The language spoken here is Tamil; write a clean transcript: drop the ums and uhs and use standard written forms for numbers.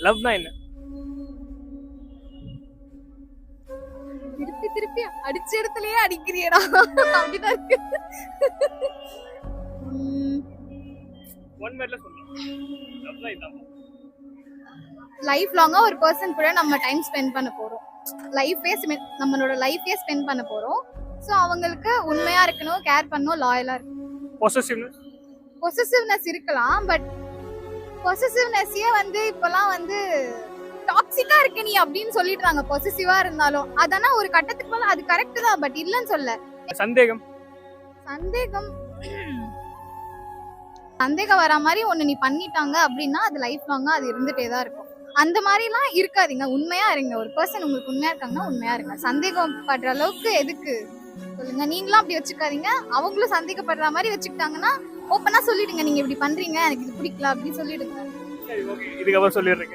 லவ்னா என்ன? திருப்பி திருப்பி அடிச்ச இடத்துலயே அடிக்கிறியடா அப்படிதான் இருக்கு. ஒன் வேர்ட்ல சொல்லுங்க. லவ்னா இதான். லைஃப் லாங்கா ஒரு பர்சன் கூட நம்ம டைம் ஸ்பெண்ட் பண்ண போறோம். நம்மளோட லைஃபே ஸ்பெண்ட் பண்ண போறோம். சோ அவங்களுக்கு உண்மையா இருக்கணும், கேர் பண்ணணும், லாயலா இருக்கணும். பொசசிவ்னஸ். பொசசிவ்னஸ் இருக்கலாம், பட் பொசசிவ்னஸே வந்து இப்பெல்லாம் வந்து டாக்ஸிக்கா இருக்க நீ அப்படின்னு சொல்லிடுறாங்க. பொசசிவா இருந்தாலும் அதனா ஒரு கட்டத்துக்கு மேல அது கரெக்ட் தான், பட் இல்லன்னு சொல்ல. சந்தேகம். சந்தேகம் சந்தேகம் வர மாதிரி ஒண்ணு நீ பண்ணிட்டாங்க அப்படின்னா அது லைஃப் லாங்கா அது இருந்துட்டே தான் இருக்கும். அந்த மாதிரிலாம் இருக்காதீங்க, உண்மையா இருங்க. ஒரு பர்சன் உங்களுக்கு உண்மையா இருக்காங்கன்னா உண்மையா இருங்க. சந்தேகம் படுற அளவுக்கு எதுக்கு சொல்லுங்க. நீங்களும் அப்படி வச்சுக்காதீங்க, அவங்களும் சந்தேகப்படுற மாதிரி வச்சுக்கிட்டாங்கன்னா ஓப்பனா சொல்லிடுங்க, நீங்க இப்படி பண்றீங்க, எனக்கு இது பிடிக்கல அப்படின்னு சொல்லிடுங்க. சரி, ஓகே, இதுக்கப்புறம் சொல்லிடுறேன்.